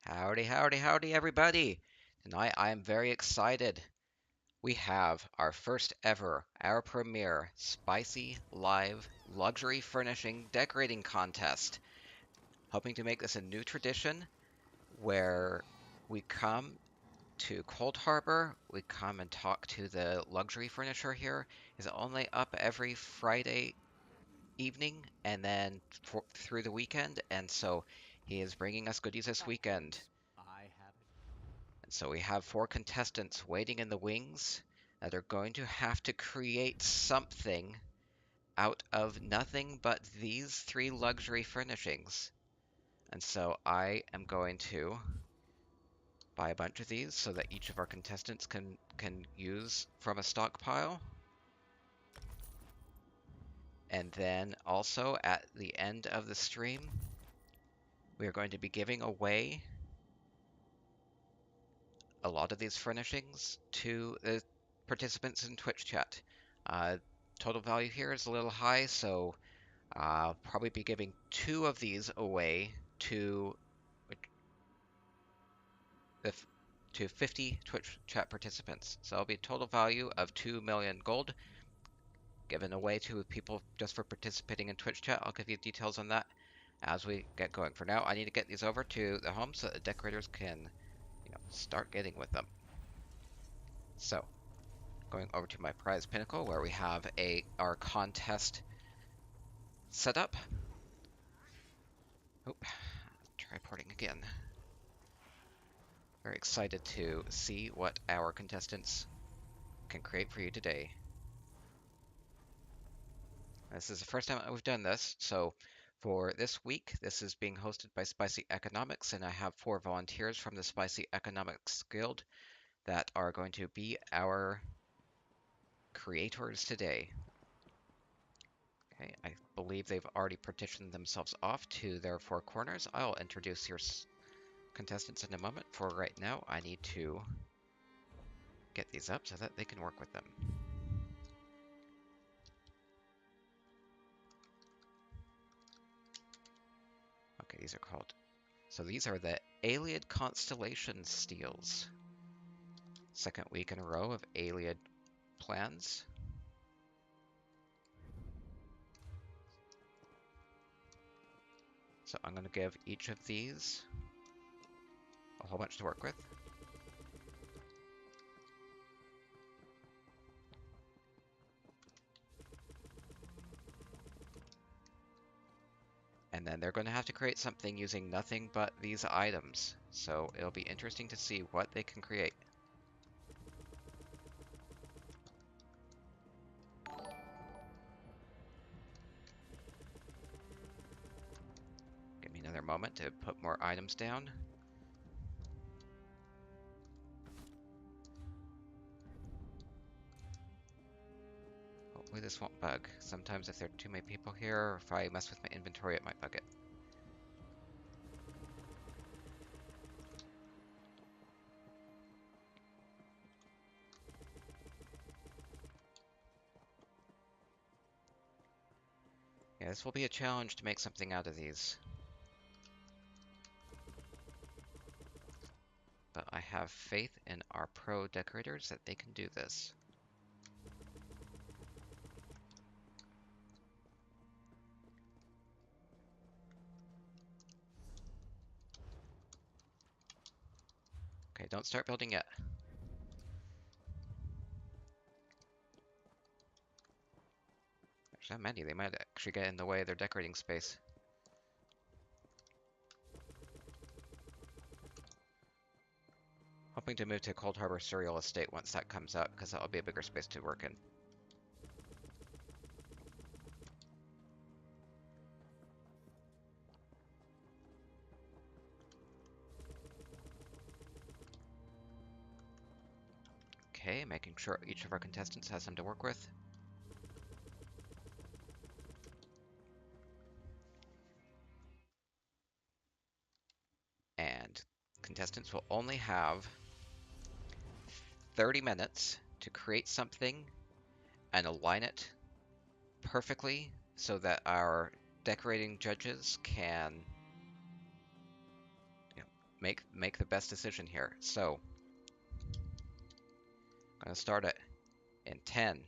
Howdy, howdy, howdy, everybody! Tonight I am very excited. We have our first ever, our premiere, spicy, live, luxury furnishing decorating contest. Hoping to make this a new tradition where we come to Cold Harbor, we come and talk to the luxury furnisher here. Is only up every Friday evening and then through the weekend, and so he is bringing us goodies this weekend. And so we have 4 contestants waiting in the wings that are going to have to create something out of nothing but these 3 luxury furnishings. And so I am going to buy a bunch of these so that each of our contestants can use from a stockpile. And then also at the end of the stream, we are going to be giving away a lot of these furnishings to the participants in Twitch chat. Total value here is a little high, so I'll probably be giving 2 of these away to the to 50 Twitch chat participants. So it'll be a total value of 2 million gold given away to people just for participating in Twitch chat. I'll give you details on that as we get going. For now, I need to get these over to the home so that the decorators can, start getting with them. So, going over to my prize pinnacle where we have our contest set up. Oop, try porting again. Very excited to see what our contestants can create for you today. This is the first time we've done this, so for this week, this is being hosted by Spicy Economics, and I have 4 volunteers from the Spicy Economics Guild that are going to be our creators today. Okay, I believe they've already partitioned themselves off to their 4 corners. I'll introduce your contestants in a moment. For right now, I need to get these up so that they can work with them. Okay, these are called... So these are the Ayleid Constellation Steles. Second week in a row of Ayleid plans. So I'm going to give each of these a whole bunch to work with. And then they're going to have to create something using nothing but these items. So it'll be interesting to see what they can create. Give me another moment to put more items down. Hopefully this won't bug. Sometimes if there are too many people here, or if I mess with my inventory, it might bug it. Yeah, this will be a challenge to make something out of these. But I have faith in our pro decorators that they can do this. Okay, don't start building yet. There's so many, they might actually get in the way of their decorating space. Hoping to move to Cold Harbor Cereal Estate once that comes out, because that'll be a bigger space to work in. Okay, making sure each of our contestants has some to work with. And contestants will only have 30 minutes to create something and align it perfectly so that our decorating judges can make the best decision here. So I'm gonna start it in 10,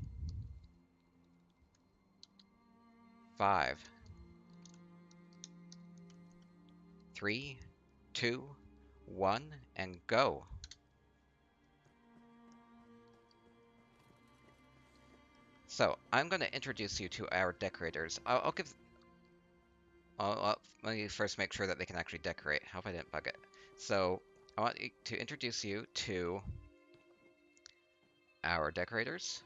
5, 3, 2, 1, and go. So I'm going to introduce you to our decorators. I'll give. Let me first make sure that they can actually decorate. I hope I didn't bug it. So I want to introduce you to our decorators.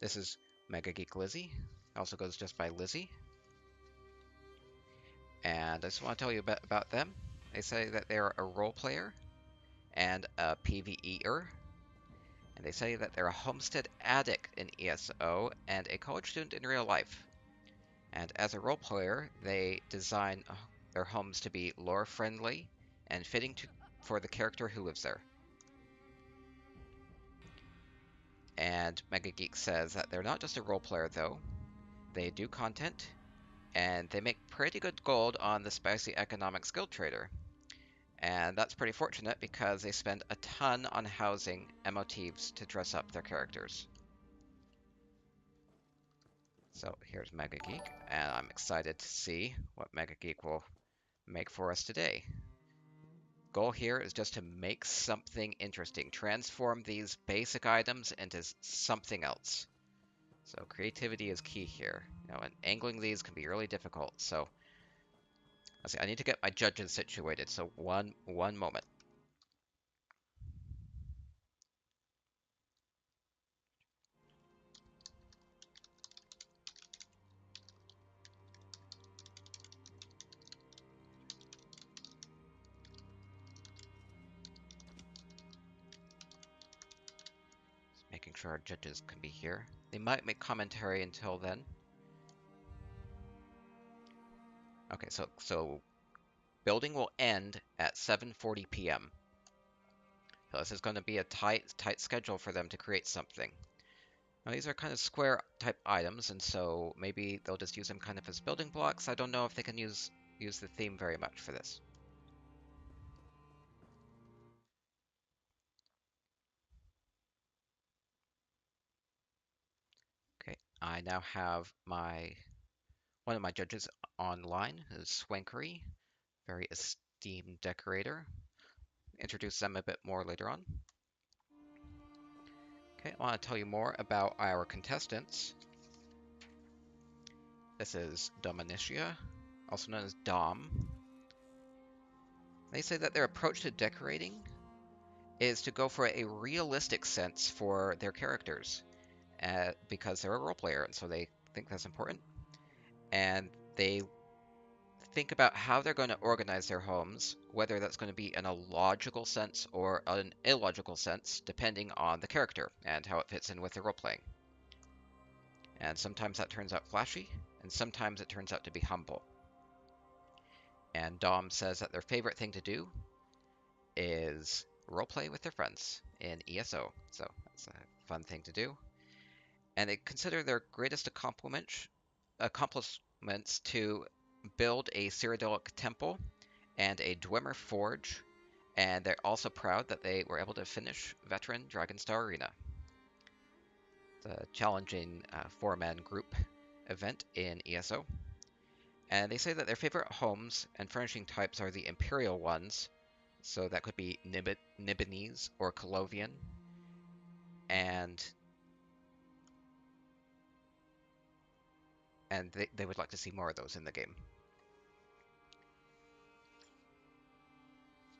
This is MegaGeekLizzy. Also goes just by Lizzy. And I just want to tell you about them. They say that they're a role player and a PvEer. And they say that they're a homestead addict in ESO and a college student in real life. And as a role player, they design their homes to be lore-friendly and fitting for the character who lives there. And MegaGeek says that they're not just a role player, though. They do content, and they make pretty good gold on the Spicy Economic Skill Trader. And that's pretty fortunate because they spend a ton on housing and motifs to dress up their characters. So here's MegaGeek, and I'm excited to see what MegaGeek will make for us today. Goal here is just to make something interesting, transform these basic items into something else. So creativity is key here. And angling these can be really difficult. So let's see, I need to get my judges situated. So one moment. Just making sure our judges can be here. They might make commentary until then. Okay, so building will end at 7:40 p.m. So this is going to be a tight schedule for them to create something. Now these are kind of square type items, and so maybe they'll just use them kind of as building blocks. I don't know if they can use the theme very much for this. Okay, I now have one of my judges online, is Swankery, very esteemed decorator. Introduce them a bit more later on. Okay, I want to tell you more about our contestants. This is Dominitia, also known as Dom. They say that their approach to decorating is to go for a realistic sense for their characters, because they're a role player, and so they think that's important. And they think about how they're going to organize their homes, whether that's going to be in a logical sense or an illogical sense, depending on the character and how it fits in with the role playing. And sometimes that turns out flashy, and sometimes it turns out to be humble. And Dom says that their favorite thing to do is roleplay with their friends in ESO. So that's a fun thing to do. And they consider their greatest accomplishments to build a Cyrodiilic temple and a Dwemer forge. And they're also proud that they were able to finish Veteran Dragonstar Arena. It's a challenging 4-man group event in ESO. And they say that their favorite homes and furnishing types are the Imperial ones, so that could be Nibonese or Colovian, and they would like to see more of those in the game.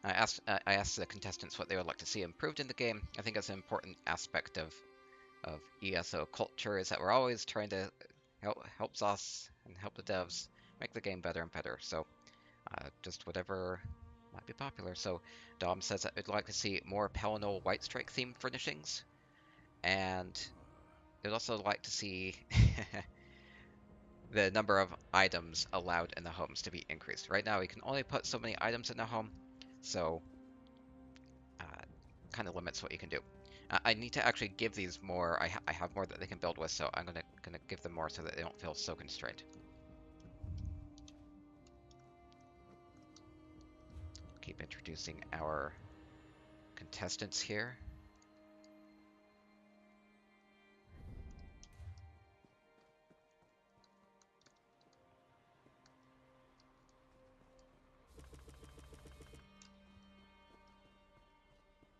I asked the contestants what they would like to see improved in the game. I think that's an important aspect of ESO culture, is that we're always trying to help us and help the devs make the game better and better. So just whatever might be popular. So Dom says that they'd like to see more Pelennor White Strike themed furnishings, and they'd also like to see the number of items allowed in the homes to be increased. Right now, we can only put so many items in a home, so kind of limits what you can do. I need to actually give these more. I have more that they can build with, so I'm gonna give them more so that they don't feel so constrained. keep introducing our contestants here.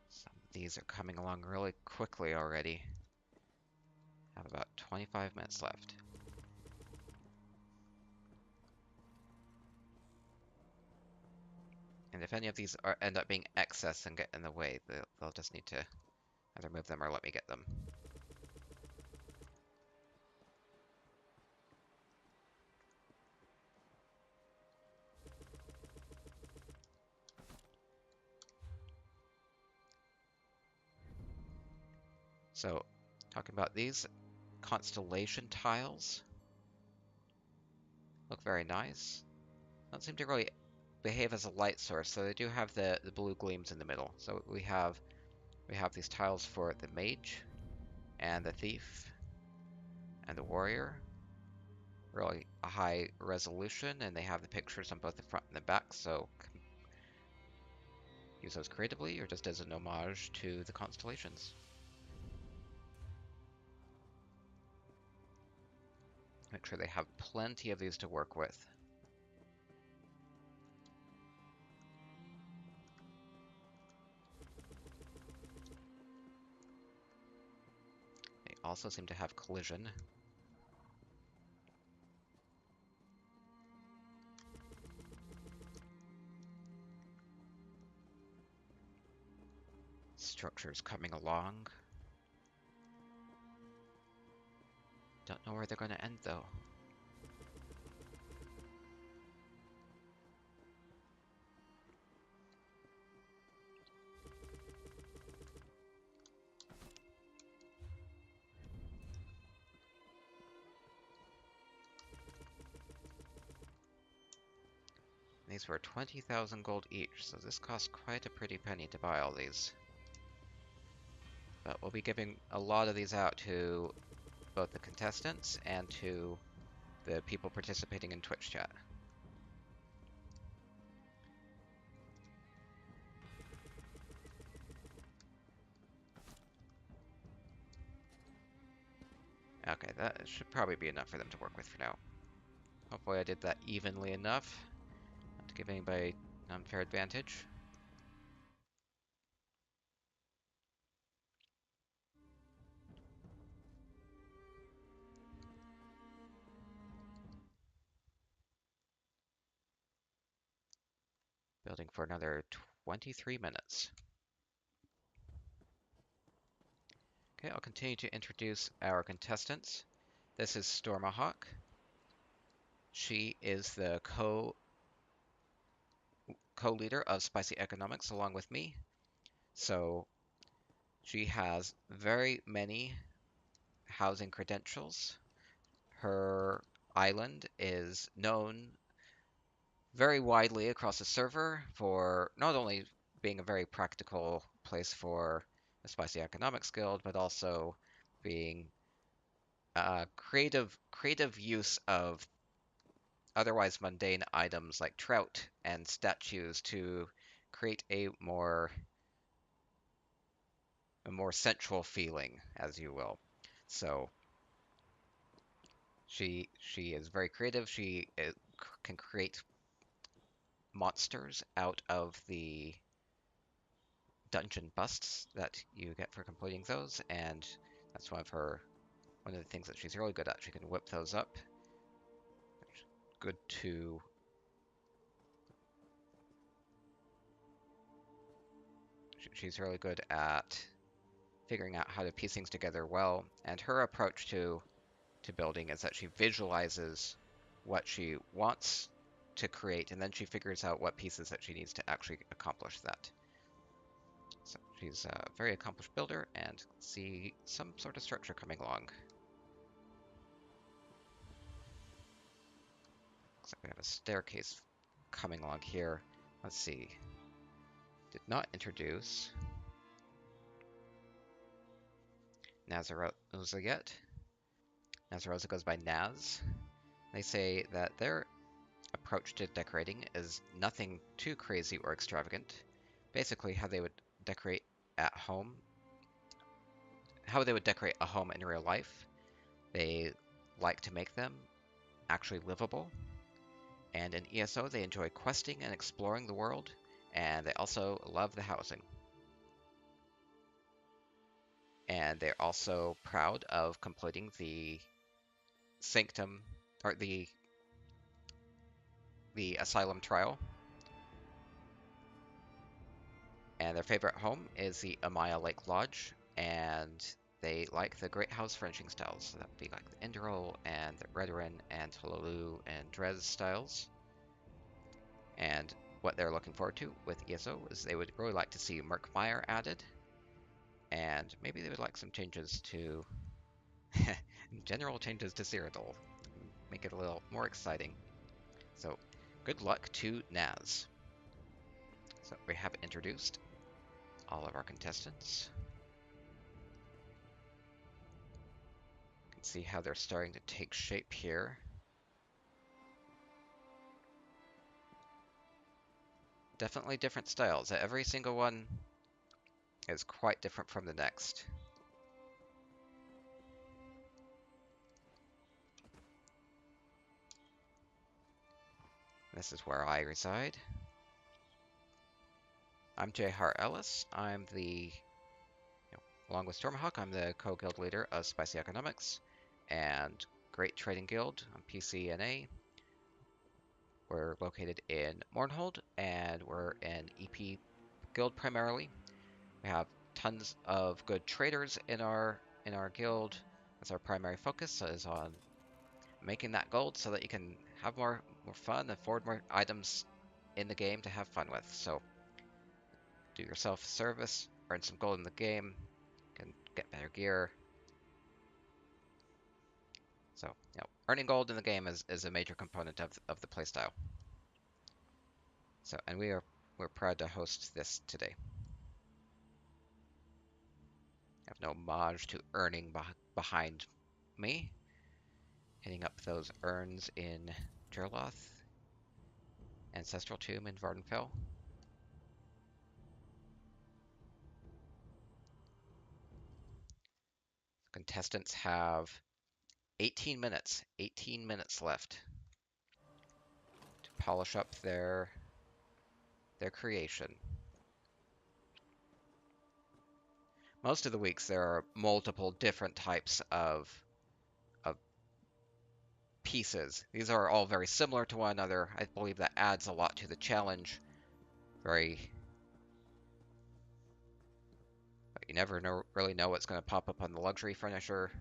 Some of these are coming along really quickly already. Have about 25 minutes left. And if any of these end up being excess and get in the way, they'll just need to either move them or let me get them. So, talking about these Constellation Tiles, look very nice. Don't seem to really behave as a light source, so they do have the blue gleams in the middle. So we have these tiles for the Mage, and the Thief, and the Warrior. Really a high resolution, and they have the pictures on both the front and the back, so use those creatively or just as an homage to the constellations. Make sure they have plenty of these to work with. They also seem to have collision. Structures coming along. Don't know where they're going to end though. These were 20,000 gold each, so this costs quite a pretty penny to buy all these. But we'll be giving a lot of these out to both the contestants and to the people participating in Twitch chat. Okay, that should probably be enough for them to work with for now. Hopefully I did that evenly enough, not to give anybody an unfair advantage. Building for another 23 minutes. Okay, I'll continue to introduce our contestants. This is Stormahawk. She is the co-leader of Spicy Economics along with me. So she has very many housing credentials. Her island is known very widely across the server for not only being a very practical place for the Spicy Economics Guild, but also being creative use of otherwise mundane items like trout and statues to create a more sensual feeling, as you will. So she is very creative. She can create monsters out of the dungeon busts that you get for completing those, and that's one of the things that she's really good at. She can whip those up. Good to she's really good at figuring out how to piece things together well, and her approach to building is that she visualizes what she wants to create, and then she figures out what pieces that she needs to actually accomplish that. So she's a very accomplished builder, and see some sort of structure coming along. Looks like we have a staircase coming along here. Let's see. Did not introduce Nazzarosa yet. Nazzarosa goes by Nazz. They say that their approach to decorating is nothing too crazy or extravagant. Basically, how they would decorate at home, how they would decorate a home in real life. They like to make them actually livable. And in ESO, they enjoy questing and exploring the world, and they also love the housing. And they're also proud of completing the sanctum, or the asylum trial. And their favorite home is the Amaya Lake Lodge, and they like the Great House Furnishing styles. So that would be like the Indral and the Redoran and Tololu and Drez styles. And what they're looking forward to with ESO is they would really like to see Murkmire added, and maybe they would like some changes to general changes to Cyrodiil, make it a little more exciting. So good luck to nazzs. So we have introduced all of our contestants. You can see how they're starting to take shape here. Definitely different styles. Every single one is quite different from the next. This is where I reside. I'm JHartEllis. I'm along with Stormahawk, I'm the co-guild leader of Spicy Economics and Great Trading Guild on PCNA. We're located in Mournhold, and we're an EP guild primarily. We have tons of good traders in our guild. That's our primary focus is on making that gold so that you can have more fun, afford more items in the game to have fun with. So do yourself a service, earn some gold in the game, can get better gear. So, earning gold in the game is a major component of the playstyle. So, and we're proud to host this today. I have no Mage to earning behind me. Hitting up those urns in Gerloth, Ancestral Tomb in Vardenfell. Contestants have 18 minutes left to polish up their creation. Most of the weeks there are multiple different types of pieces. These are all very similar to one another. I believe that adds a lot to the challenge. You never really know what's going to pop up on the luxury furnisher.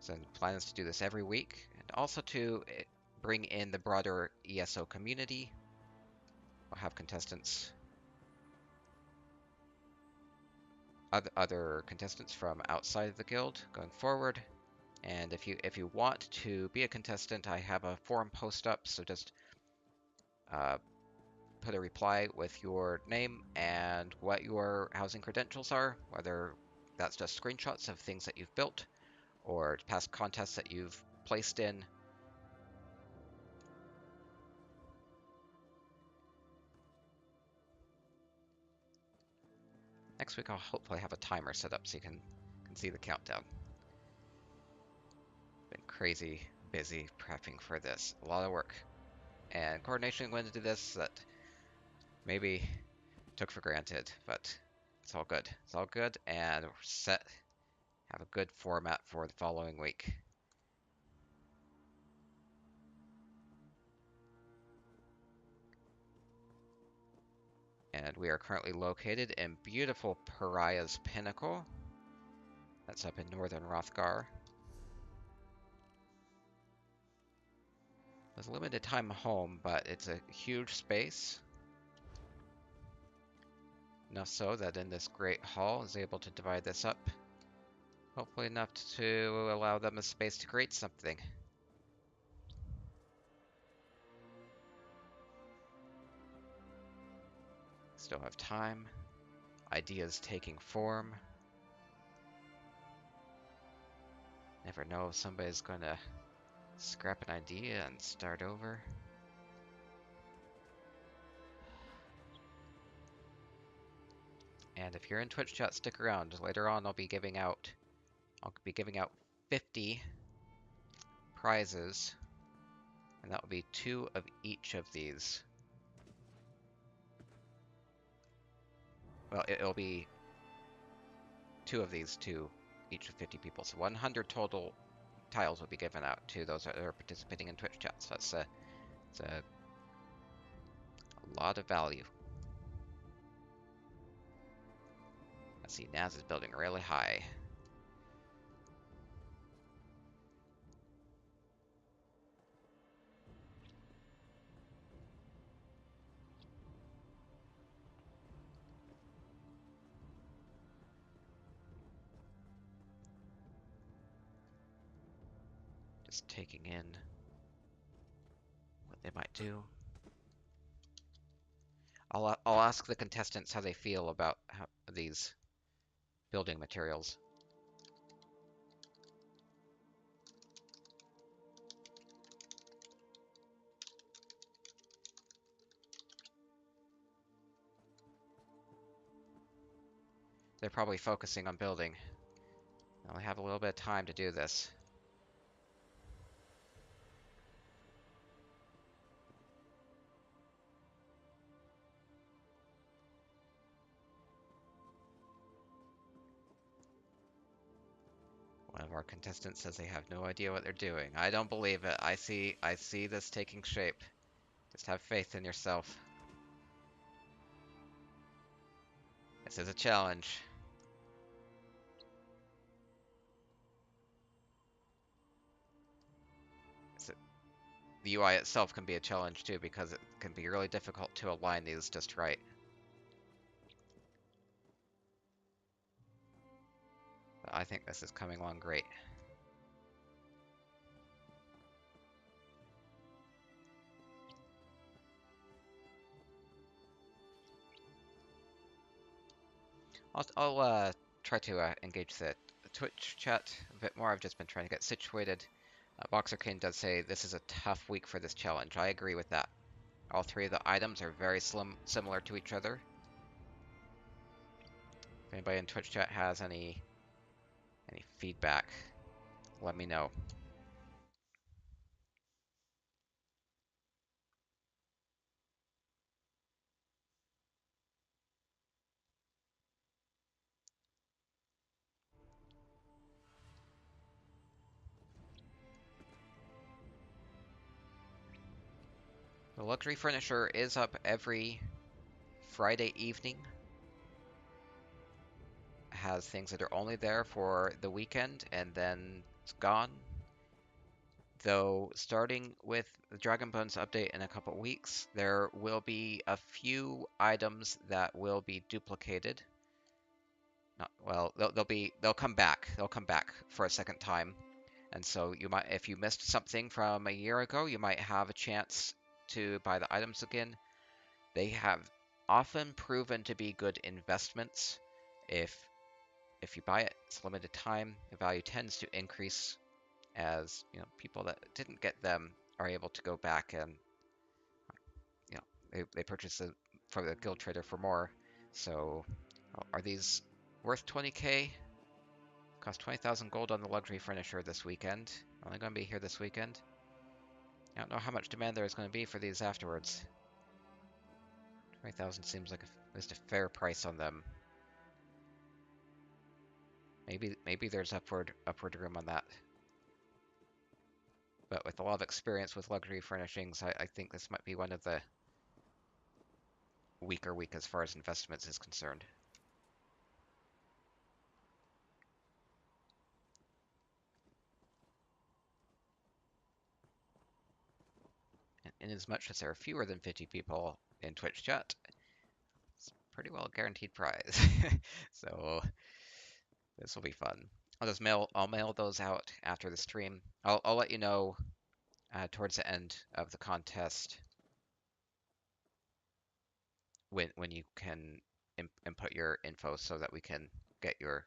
So the plan is to do this every week, and also to bring in the broader ESO community. We'll have contestants, other contestants from outside of the guild going forward. And if you want to be a contestant, I have a forum post up, so just put a reply with your name and what your housing credentials are, whether that's just screenshots of things that you've built or past contests that you've placed in. Next week I'll hopefully have a timer set up so you can see the countdown. Been crazy busy prepping for this. A lot of work and coordination went into this that maybe took for granted, but it's all good. It's all good, and we're set. Have a good format for the following week. And we are currently located in beautiful Pariah's Pinnacle. That's up in northern Rothgar. There's a limited time home, but it's a huge space. Enough so that in this great hall is able to divide this up. Hopefully enough to allow them a space to create something. Still have time. Ideas taking form. Never know if somebody's gonna Scrap an idea and start over. And if you're in Twitch chat, stick around. Later on, I'll be giving out 50 prizes, and that will be 2 of each of these. Well, it'll be 2 of these to each of 50 people. So 100 total tiles will be given out to those that are participating in Twitch chat. So it's a lot of value. I see Nazzz is building really high. Just taking in what they might do. I'll ask the contestants how they feel about these building materials. They're probably focusing on building. I only have a little bit of time to do this. One of our contestants says they have no idea what they're doing. I don't believe it. I see this taking shape. Just have faith in yourself. This is a challenge. The UI itself can be a challenge too, because it can be really difficult to align these just right. But I think this is coming along great. I'll try to engage the Twitch chat a bit more. I've just been trying to get situated. Boxer King does say this is a tough week for this challenge. I agree with that. All 3 of the items are very similar to each other. If anybody in Twitch chat has any feedback, let me know. The Luxury Furnisher is up every Friday evening. Has things that are only there for the weekend and then it's gone. Though starting with the Dragon Bones update in a couple weeks, there will be a few items that will be duplicated. Not, well, they'll come back. They'll come back for a second time. And so you might, if you missed something from a year ago, you might have a chance to buy the items again. They have often proven to be good investments. If you buy it, it's limited time. The value tends to increase as people that didn't get them are able to go back and they purchase it from the guild trader for more. So are these worth 20k? Cost 20,000 gold on the luxury furniture this weekend. Only going to be here this weekend. I don't know how much demand there is going to be for these afterwards. 20,000 seems like at least a fair price on them. Maybe there's upward room on that. But with a lot of experience with luxury furnishings, I think this might be one of the weaker week as far as investments is concerned. In as much as there are fewer than 50 people in Twitch chat, it's pretty well a guaranteed prize. So this will be fun. I'll mail those out after the stream. I'll let you know towards the end of the contest when you can input your info so that we can get your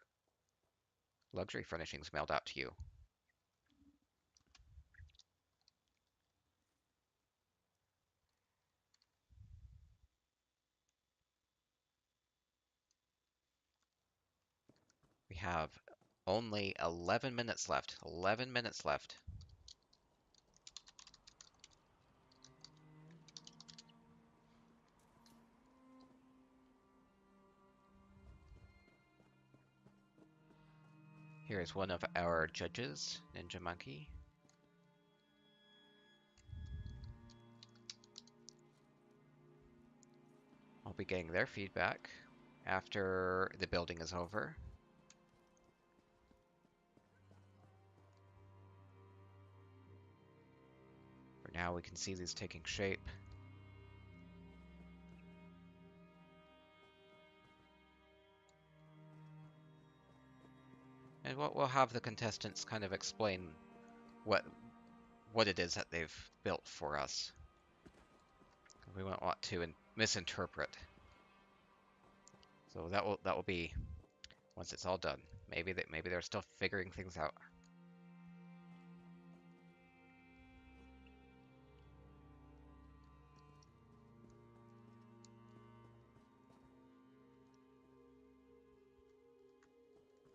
luxury furnishings mailed out to you. have only 11 minutes left. 11 minutes left. Here is one of our judges, Ninja Monkey. I'll be getting their feedback after the building is over. For now, we can see these taking shape. And we'll have the contestants kind of explain what it is that they've built for us. We won't want to misinterpret. So that will be once it's all done. Maybe they're still figuring things out.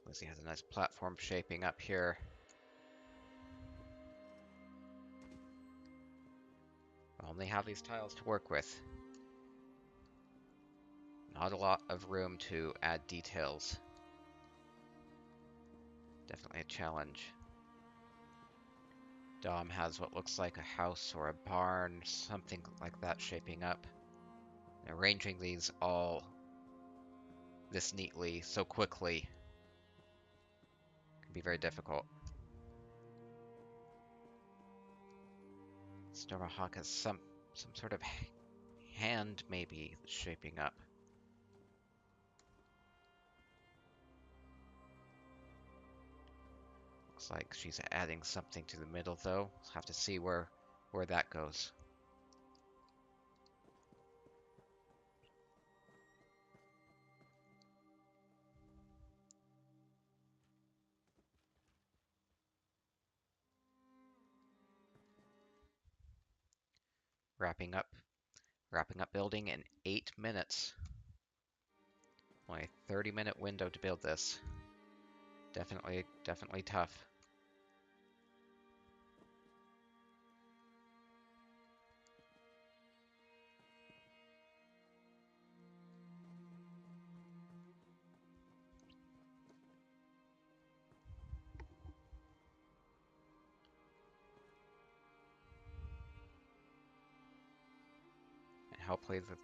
Lizzy has a nice platform shaping up here. I only have these tiles to work with. Not a lot of room to add details. Definitely a challenge. Dom has what looks like a house or a barn, something like that shaping up. And arranging these all this neatly, so quickly, can be very difficult. Stormahawk has some sort of hand maybe shaping up. Looks like she's adding something to the middle though. We'll have to see where that goes. Wrapping up building in 8 minutes. Only a 30-minute window to build this. Definitely tough. And hopefully the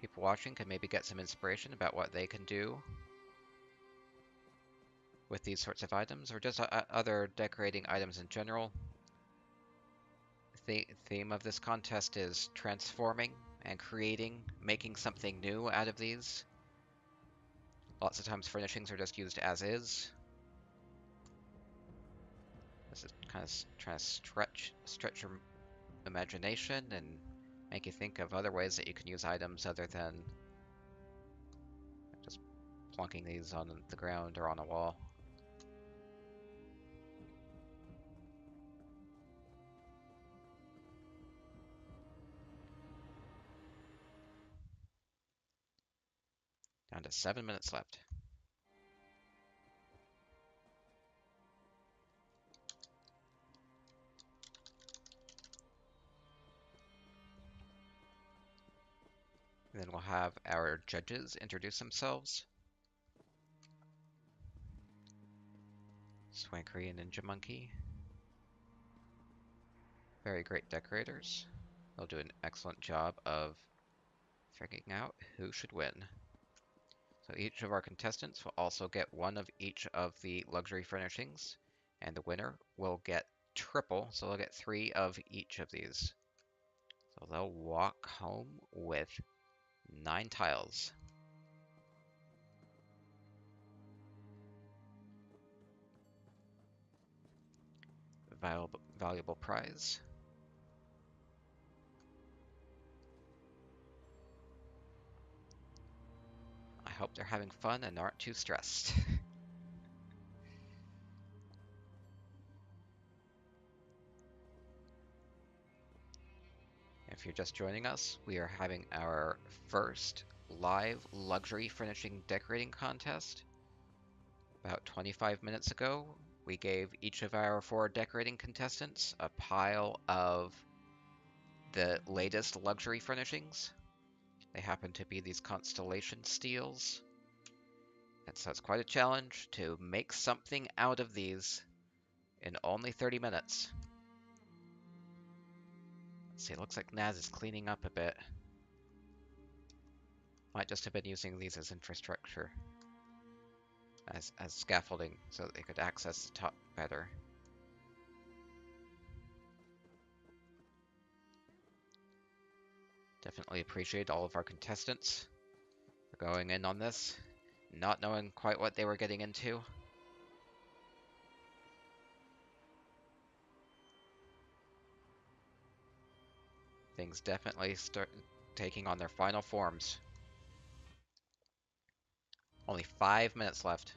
people watching can maybe get some inspiration about what they can do with these sorts of items, or just other decorating items in general. The theme of this contest is transforming and creating, making something new out of these. Lots of times furnishings are just used as is. This is kind of trying to stretch your imagination and make you think of other ways that you can use items other than just plonking these on the ground or on a wall. Down to 7 minutes left. And then we'll have our judges introduce themselves. Swankery and Ninja Monkey. Very great decorators. They'll do an excellent job of figuring out who should win. So each of our contestants will also get one of each of the luxury furnishings, and the winner will get triple, so they'll get 3 of each of these. So they'll walk home with 9 tiles. Valuable prize. I hope they're having fun and aren't too stressed. If you're just joining us, we are having our first live luxury furnishing decorating contest. About 25 minutes ago, we gave each of our 4 decorating contestants a pile of the latest luxury furnishings. They happen to be these Constellation Steles. And so it's quite a challenge to make something out of these in only 30 minutes. Let's see, it looks like Nazzz is cleaning up a bit. Might just have been using these as infrastructure, as scaffolding, so that they could access the top better. Definitely appreciate all of our contestants for going in on this, not knowing quite what they were getting into. Things definitely start taking on their final forms. Only 5 minutes left.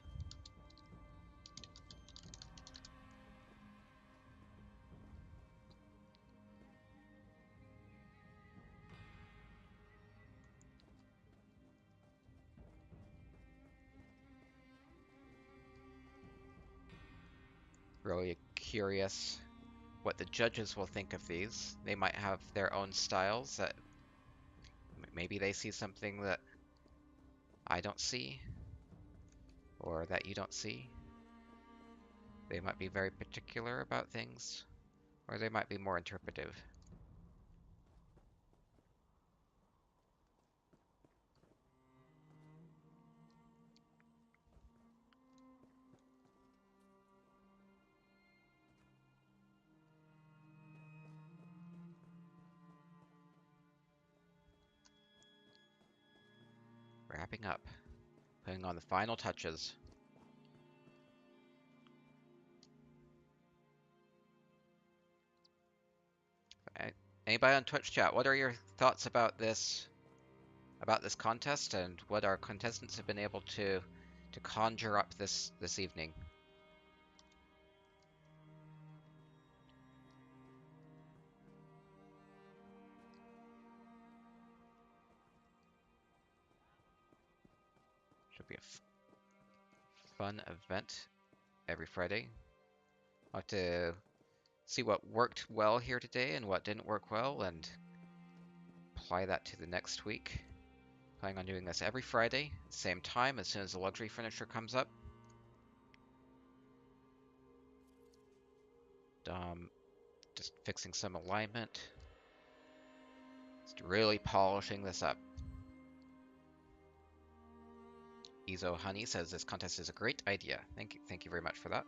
Really curious what the judges will think of these. They might have their own styles that maybe they see something that I don't see, or that you don't see. They might be very particular about things, or they might be more interpretive. Wrapping up, putting on the final touches. Anybody on Twitch chat, what are your thoughts about this contest, and what our contestants have been able to conjure up this evening? Should be a fun event every Friday. I'll have to see what worked well here today and what didn't work well, and apply that to the next week. Planning on doing this every Friday, same time, as soon as the luxury furniture comes up. Just fixing some alignment. Just really polishing this up. ESO Honey says this contest is a great idea. Thank you very much for that.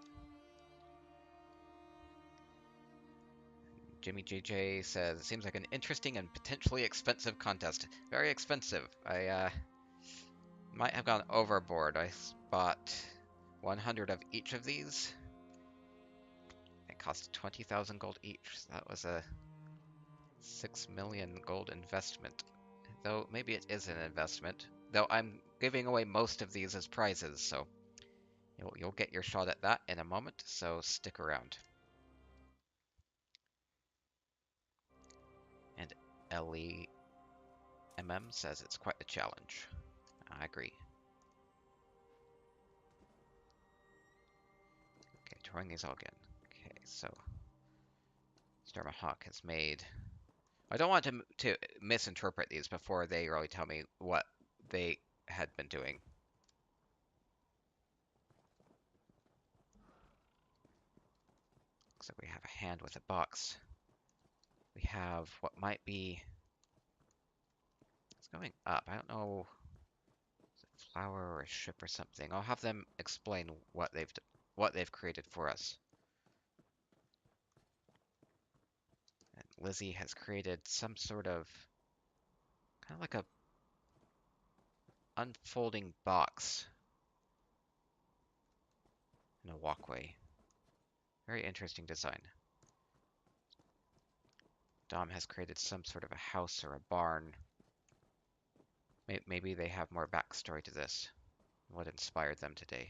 Jimmy JJ says, it seems like an interesting and potentially expensive contest. Very expensive. I might have gone overboard. I bought 100 of each of these. It cost 20,000 gold each. So that was a 6 million gold investment. Though maybe it is an investment. Though I'm giving away most of these as prizes, so you'll get your shot at that in a moment, so stick around. And Ellie says it's quite the challenge. I agree. Okay, touring these all again. Okay, so Stormahawk has made... I don't want to misinterpret these before they really tell me what they had been doing. Looks like we have a hand with a box. We have what might be... It's going up. I don't know... Is it a flower or a ship or something? I'll have them explain what they've created for us. And Lizzie has created some sort of... kind of like a unfolding box in a walkway. Very interesting design. Dom has created some sort of a house or a barn. Maybe they have more backstory to this. What inspired them today?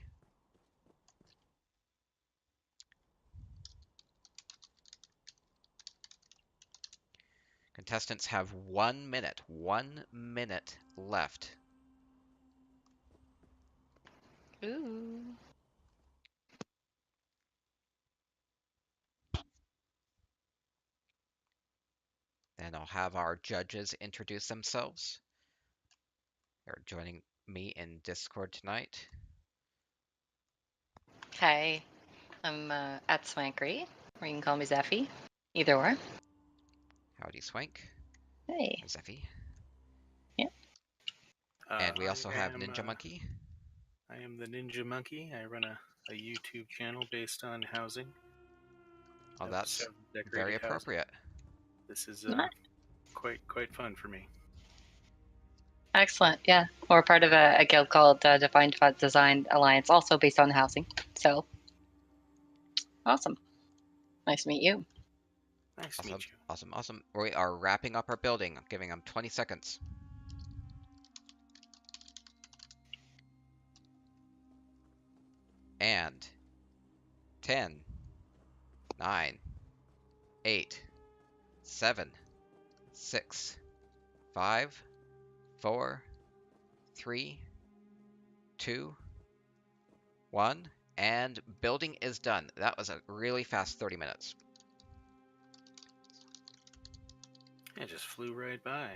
Contestants have 1 minute. 1 minute left. Ooh. and I'll have our judges introduce themselves. They're joining me in Discord tonight. Hi, I'm at Swankery, or you can call me Zeffy. Either or. Howdy, Swank. Hey. Zeffy. Yeah. And we also have Ninja Monkey. I am the Ninja Monkey. I run a YouTube channel based on housing. Oh, that's very appropriate. Housing. This is quite fun for me. Excellent. Yeah, we're part of a guild called Defined Design Alliance, also based on housing. So awesome. Nice to meet you. Nice to meet you. Awesome. We are wrapping up our building. I'm giving them 20 seconds. And 10, 9, 8, 7, 6, 5, 4, 3, 2, 1, and building is done. That was a really fast 30 minutes. It just flew right by.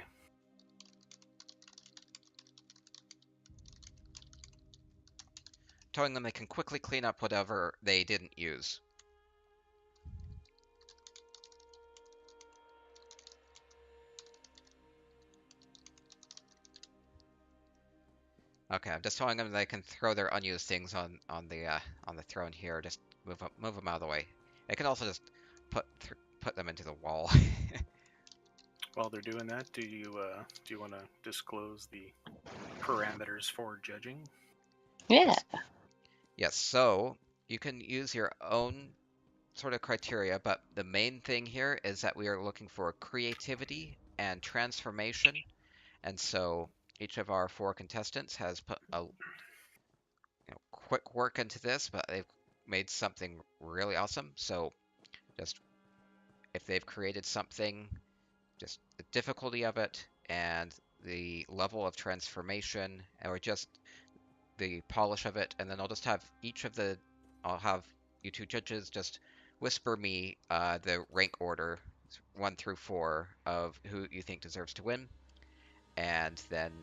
Telling them they can quickly clean up whatever they didn't use. Okay, I'm just telling them they can throw their unused things on the throne here. Just move them out of the way. They can also just put them into the wall. While they're doing that, do you want to disclose the parameters for judging? Yeah. Yes. So you can use your own sort of criteria, but the main thing here is that we are looking for creativity and transformation, and so each of our 4 contestants has put a quick work into this, but they've made something really awesome. So just if they've created something, just the difficulty of it and the level of transformation, or just the polish of it, and then I'll have you 2 judges just whisper me the rank order 1 through 4 of who you think deserves to win, and then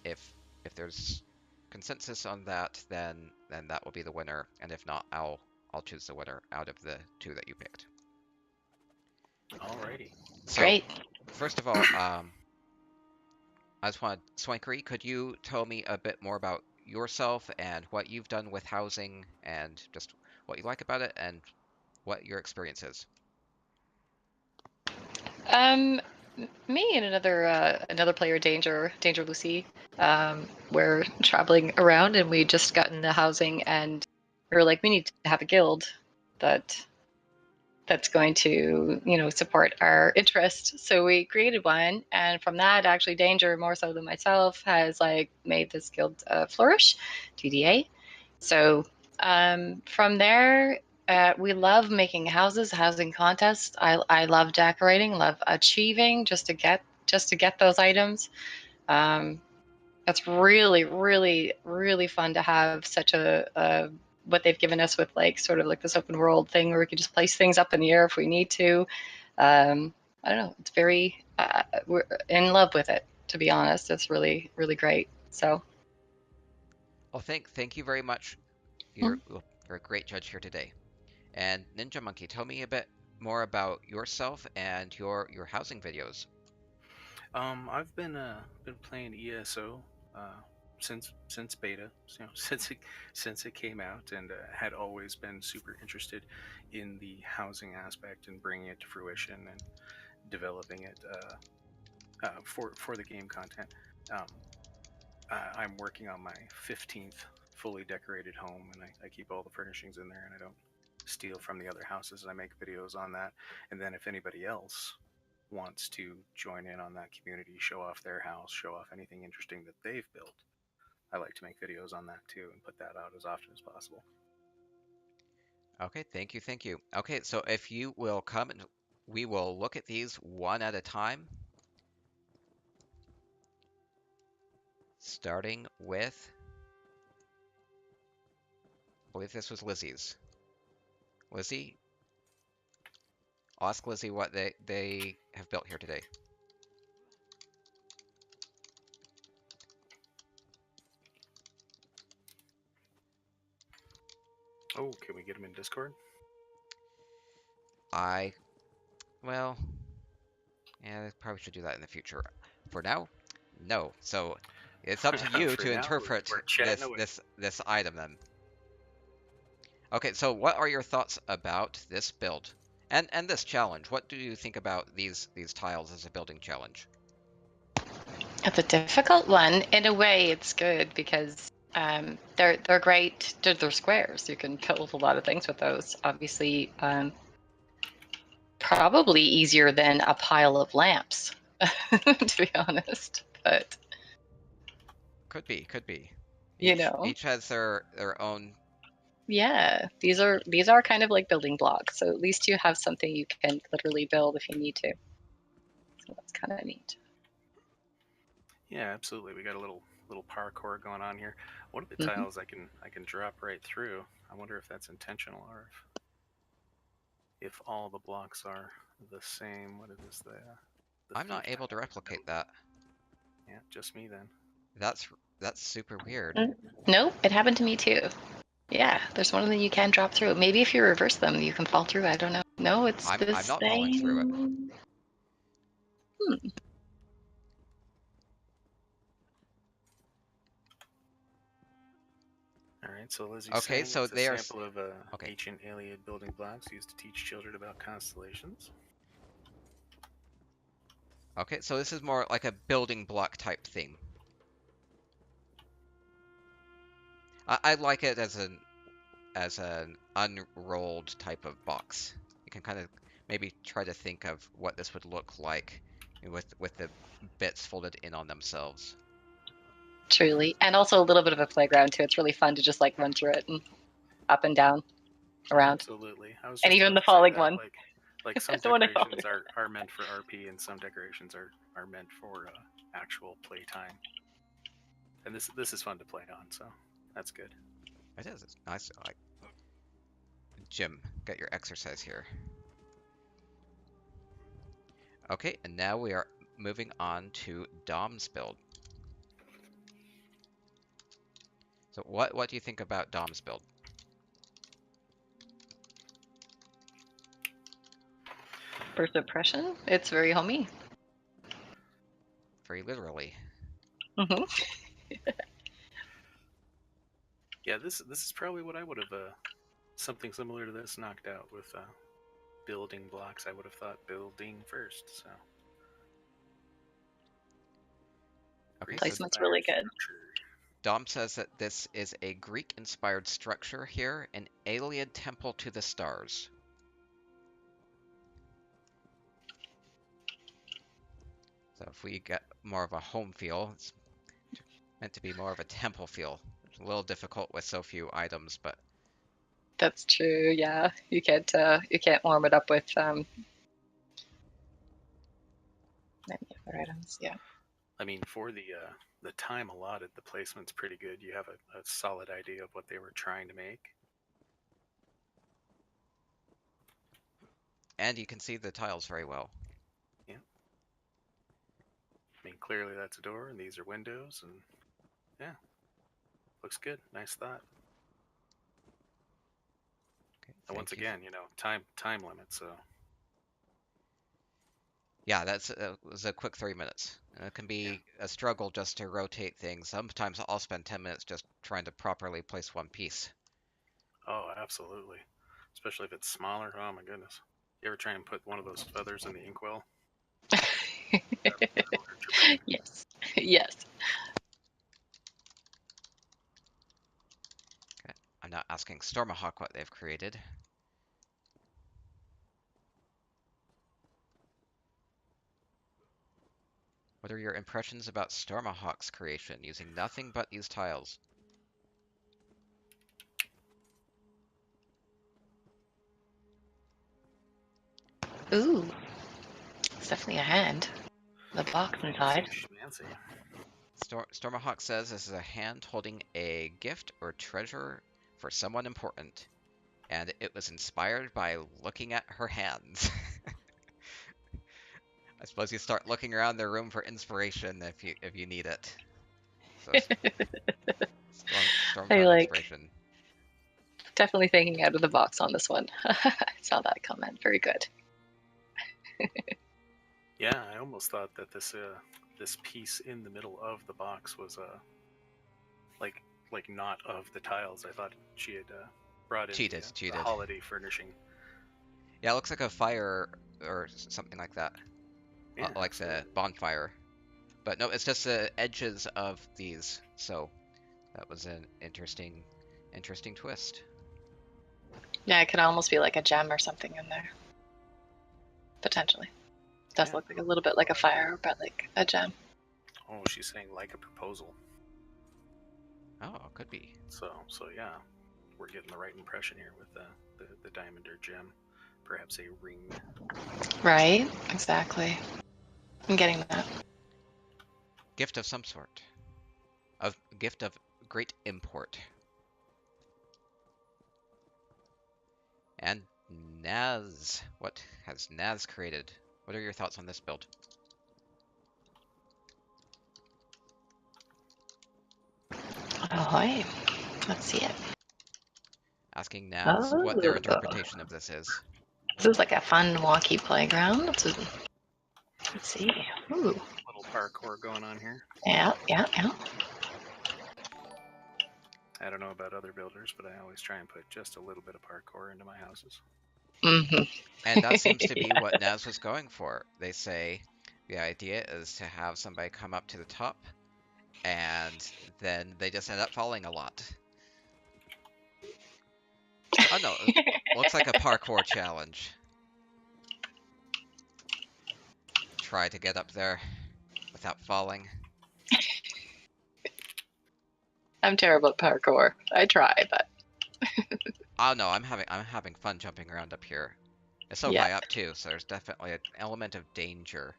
if there's consensus on that, then that will be the winner, and if not, I'll choose the winner out of the 2 that you picked. Alrighty. So, great. First of all, I just wanted, Swankery, could you tell me a bit more about yourself and what you've done with housing and just what you like about it and what your experience is? Me and another player, Danger Lucy, we're traveling around and we just got into housing and we were like, we need to have a guild that's going to, support our interest. So we created one, and from that, actually, Danger more so than myself has made this guild flourish, TDA. So from there, we love making housing contests. I love decorating, love achieving just to get those items. That's really, really, really fun to have such a what they've given us with sort of this open world thing where we can just place things up in the air if we need to. I don't know. It's very we're in love with it, to be honest. It's really, really great. So. Well, thank you very much. You're a great judge here today. And Ninja Monkey, tell me a bit more about yourself and your housing videos. I've been playing ESO since beta, since it came out, and had always been super interested in the housing aspect and bringing it to fruition and developing it for the game content. I'm working on my 15th fully decorated home, and I keep all the furnishings in there, and I don't steal from the other houses. I make videos on that, and then if anybody else wants to join in on that community, show off their house, show off anything interesting that they've built, I like to make videos on that too and put that out as often as possible. Okay, thank you. Okay, so if you will come and we will look at these one at a time. Starting with, I believe this was Lizzy's. Lizzy? I'll ask Lizzy what they have built here today. Oh, can we get him in Discord? Well, yeah, I probably should do that in the future. For now, no. So it's up to you For to now, interpret we're chatting away. this item then. Okay, so what are your thoughts about this build and this challenge? What do you think about these tiles as a building challenge? It's a difficult one. In a way, it's good because they're great. They're squares. You can build a lot of things with those. Obviously, probably easier than a pile of lamps, to be honest. But Could be, could be. you know, Each has their own. yeah, these are kind of like building blocks. So at least you have something you can literally build if you need to. So that's kind of neat. Yeah, absolutely. We got a little parkour going on here. One of the Mhm. tiles I can drop right through. I wonder if that's intentional or if all the blocks are the same. What is this? The I'm not thief able to tile in the replicate middle. that. Yeah, just me then. That's super weird. Nope, it happened to me too. Yeah, there's one of them you can drop through. Maybe if you reverse them, you can fall through. I don't know. No, it's the I'm not falling through it. same. Hmm. All right, so Lizzie's Okay, saying so it's a they are sample of okay. ancient Ayleid building blocks used to teach children about constellations. Okay, so this is more like a building block type theme. I like it as an unrolled type of box. You can kind of maybe try to think of what this would look like with the bits folded in on themselves. Truly. And also a little bit of a playground too. It's really fun to just like run through it and up and down, around. Absolutely. I was And just even about the to say falling that. one. Like some The one I fall decorations are meant for RP, and some decorations are meant for actual playtime. And this is fun to play on, so that's good. It is. It's nice. Like, Jim, get your exercise here. Okay, and now we are moving on to Dom's build. So what do you think about Dom's build? First impression, it's very homey. Very literally. Hmm. Yeah, this is probably what I would have something similar to this knocked out with building blocks. I would have thought building first. So Okay, so Placement's really good. Dom says that this is a Greek-inspired structure here, an Ayleid temple to the stars. So if we get more of a home feel, it's meant to be more of a temple feel. It's a little difficult with so few items, but That's true. Yeah, you can't warm it up with many other items. Yeah. I mean, for the time allotted, the placement's pretty good. You have a solid idea of what they were trying to make. and you can see the tiles very well. Yeah. I mean, clearly that's a door, and these are windows, and yeah, looks good. Nice thought. Okay, And once thank you. again, time limit. So Yeah, that was a quick 3 minutes. And it can be a struggle just to rotate things. Sometimes I'll spend 10 minutes just trying to properly place one piece. oh, absolutely. Especially if it's smaller. Oh my goodness. You ever try and put one of those feathers in the inkwell? Yes. Yes. Okay. I'm now asking Stormahawk what they've created. What are your impressions about Stormahawk's creation using nothing but these tiles? Ooh, it's definitely a hand. The box inside. Schmancy. Stormahawk says this is a hand holding a gift or treasure for someone important, and it was inspired by looking at her hands. I suppose you start looking around their room for inspiration if you need it. So Storm I found like inspiration. Definitely thinking out of the box on this one. I saw that comment. Very good. Yeah, I almost thought that this piece in the middle of the box was like not of the tiles. I thought she had brought in Cheated. the holiday furnishing. Yeah, it looks like a fire or something like that. Yeah, Like the bonfire. But no, it's just the edges of these. So that was an interesting twist. Yeah, it could almost be like a gem or something in there. Potentially. Does Yeah. look like a little bit like a fire, but like a gem. Oh, she's saying like a proposal. Oh, could be. So yeah, we're getting the right impression here with the diamond or gem, perhaps a ring. Right? Exactly. I'm getting that. Gift of some sort. A gift of great import. And nazzs. What has nazzs created? What are your thoughts on this build? Ahoy. Let's see it. Asking nazzs what their Oh. interpretation of this is. This is like a fun, wonky playground. Let's see. Ooh. Little parkour going on here. Yeah. I don't know about other builders, but I always try and put just a little bit of parkour into my houses. Mm-hmm. And that seems to be what Naz was going for. They say the idea is to have somebody come up to the top, and then they just end up falling a lot. Oh no, looks like a parkour challenge. Try to get up there without falling. I'm terrible at parkour. I try, but Oh no, I'm having fun jumping around up here. It's so Yeah. high up too, so there's definitely an element of danger.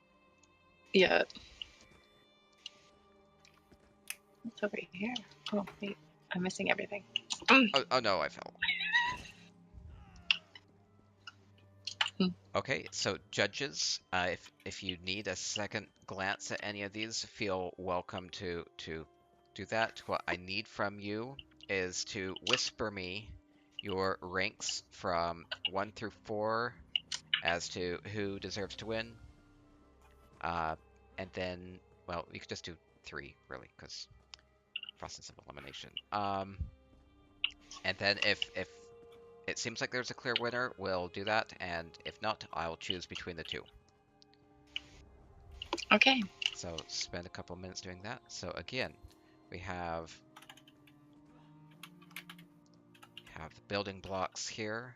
yeah. What's over here? Oh, wait. I'm missing everything. Oh no, I fell. Okay, so judges, if you need a second glance at any of these, feel welcome to do that. What I need from you is to whisper me your ranks from 1 through 4 as to who deserves to win. And then, well, you could just do 3, really, because process of elimination. And then if it seems like there's a clear winner, we'll do that, and if not, I'll choose between the two. Okay. So spend a couple minutes doing that. So again, we have the building blocks here.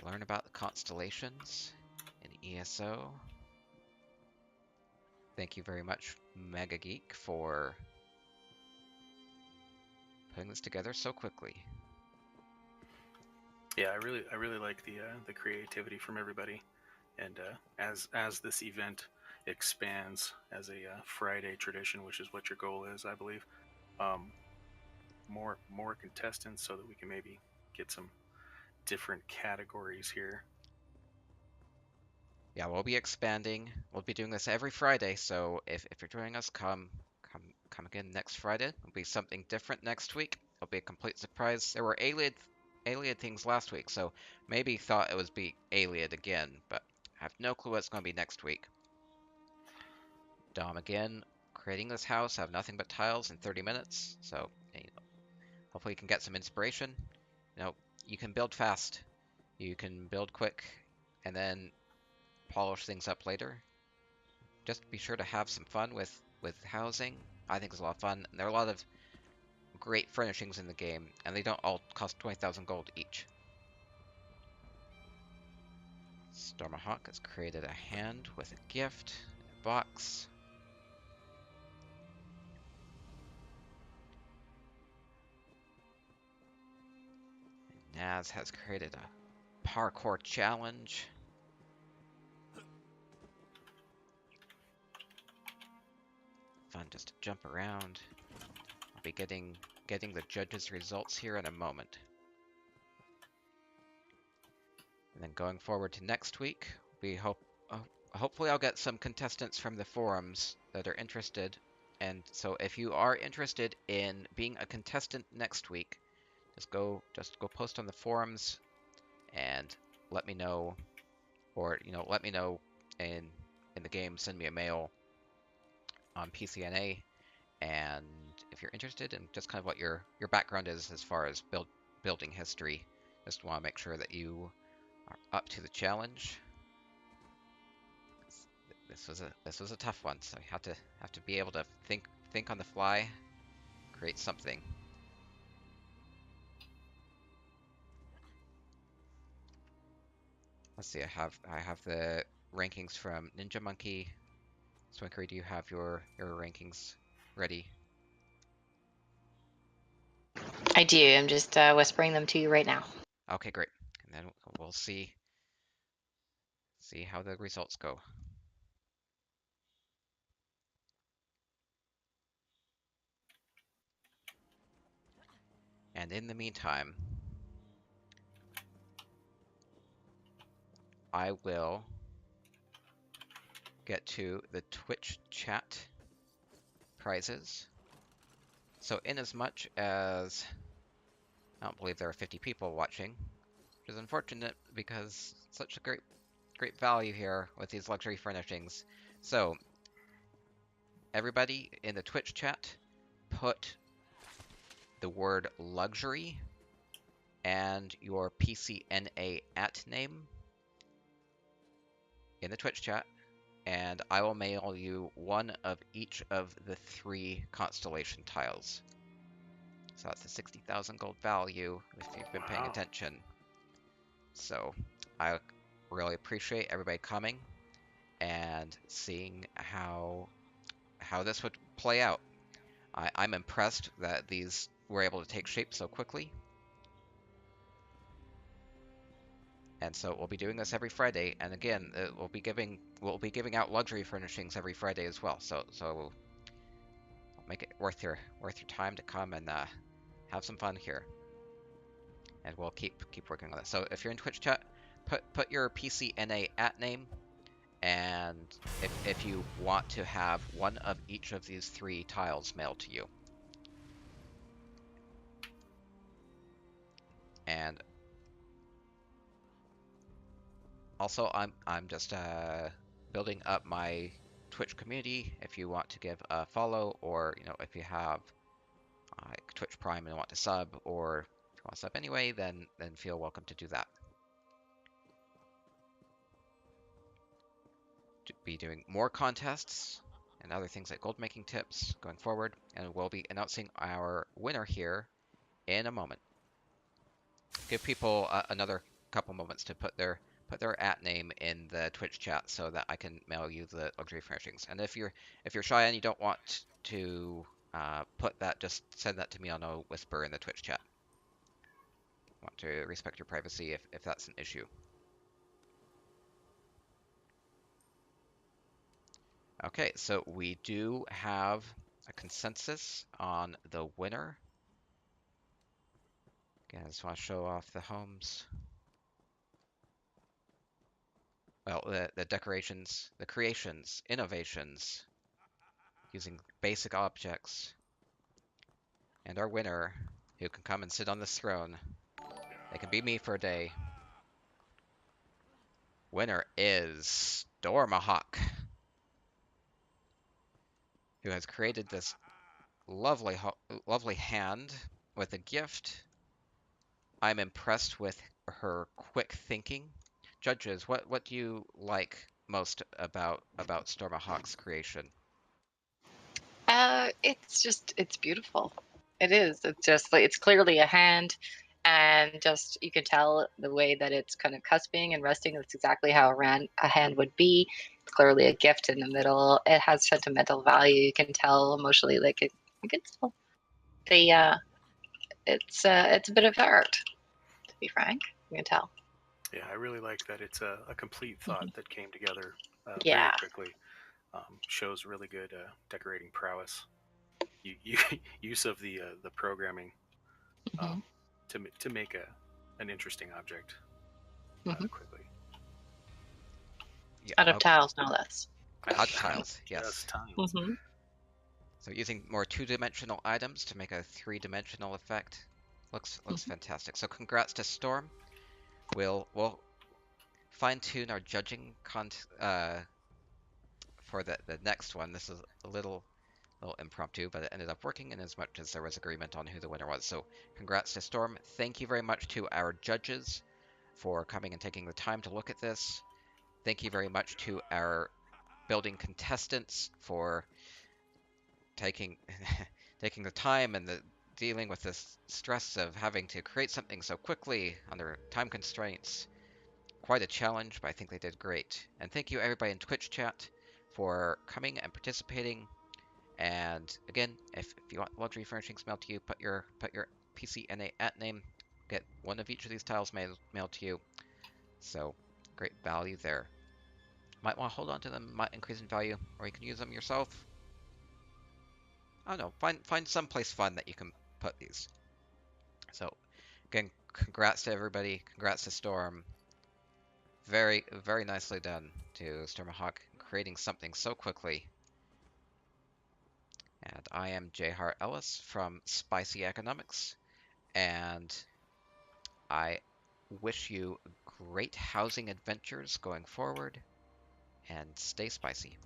Learn about the constellations in ESO. Thank you very much, MegaGeek, for putting this together so quickly. Yeah, I really like the creativity from everybody, and as this event expands as a Friday tradition, which is what your goal is, I believe, more contestants so that we can maybe get some different categories here. Yeah, we'll be expanding. We'll be doing this every Friday, so if you're joining us, come again next Friday. It'll be something different next week. It'll be a complete surprise. There were Ayleid things last week, so maybe thought it was be Ayleid again, but I have no clue what it's going to be next week. Dom again, creating this house. I have nothing but tiles in 30 minutes, so hopefully you can get some inspiration. You can build fast, you can build quick, and then polish things up later. Just be sure to have some fun with housing. I think it's a lot of fun. And there are a lot of great furnishings in the game, and they don't all cost 20,000 gold each. Stormahawk has created a hand with a gift, a box. And Naz has created a parkour challenge. Fun just to jump around. I'll be getting the judges' results here in a moment. And then going forward to next week, we hopefully I'll get some contestants from the forums that are interested, And so if you are interested in being a contestant next week, just go post on the forums and let me know, or let me know in the game. Send me a mail on PCNA, and if you're interested in just kind of what your background is as far as building history, just want to make sure that you are up to the challenge. This was a tough one, so you have to be able to think on the fly, create something. Let's see. I have the rankings from Ninja Monkey. Swankery, do you have your rankings ready? I do. I'm just whispering them to you right now. Okay, great. And then we'll see how the results go. And in the meantime, I will get to the Twitch chat prizes. So inasmuch as I don't believe there are 50 people watching, which is unfortunate because such a great value here with these luxury furnishings. So everybody in the Twitch chat, put the word luxury and your PCNA @ name in the Twitch chat, and I will mail you one of each of the 3 Constellation tiles. So that's a 60,000 gold value if you've been paying attention. So I really appreciate everybody coming and seeing how this would play out. I'm impressed that these were able to take shape so quickly. And so we'll be doing this every Friday, and again, we'll be giving out luxury furnishings every Friday as well. So make it worth your time to come and have some fun here. And we'll keep working on this. So if you're in Twitch chat, put your PCNA @ name, and if you want to have one of each of these 3 tiles mailed to you. And also, I'm just building up my Twitch community. If you want to give a follow, or if you have Twitch Prime and want to sub, or if you want to sub anyway, then feel welcome to do that. To be doing more contests and other things like gold making tips going forward, and we'll be announcing our winner here in a moment. Give people another couple moments to put their @ name in the Twitch chat so that I can mail you the luxury furnishings. And if you're shy and you don't want to put that, just send that to me on a whisper in the Twitch chat. I want to respect your privacy if that's an issue. Okay, so we do have a consensus on the winner. Again, I just want to show off the homes. Well, the decorations, the creations, innovations, using basic objects. And our winner, who can come and sit on this throne. They can be me for a day. Winner is Stormahawk, who has created this lovely hand with a gift. I'm impressed with her quick thinking. Judges, what do you like most about Stormahawk's creation? It's beautiful. It is. It's just like, it's clearly a hand, and just you can tell the way that it's kind of cusping and resting. That's exactly how a hand would be. It's clearly a gift in the middle. It has sentimental value. You can tell emotionally, like you can tell it's a bit of art, to be frank. You can tell. Yeah, I really like that it's a complete thought that came together Yeah. very quickly. Shows really good decorating prowess. Use of the programming to make an interesting object quickly. Yeah, Out of tiles, no less. Out of tiles, yes. Just tiles. So using more two-dimensional items to make a three-dimensional effect looks fantastic. So congrats to Storm. We'll fine-tune our judging for the next one. This is a little impromptu, but it ended up working in as much as there was agreement on who the winner was. So congrats to Storm. Thank you very much to our judges for coming and taking the time to look at this. Thank you very much to our building contestants for taking taking the time and dealing with this stress of having to create something so quickly under time constraints. Quite a challenge, but I think they did great. And thank you everybody in Twitch chat for coming and participating. And again, if you want luxury furnishings mailed to you, put your PCNA at name. Get one of each of these tiles mailed to you. So great value there. Might want to hold on to them, might increase in value, or you can use them yourself. I don't know, find some place fun that you can put these. So again, congrats to everybody, congrats to Storm. Very, very nicely done to Stormahawk, creating something so quickly. And I am JHartEllis from Spicy Economics, and I wish you great housing adventures going forward, and stay spicy.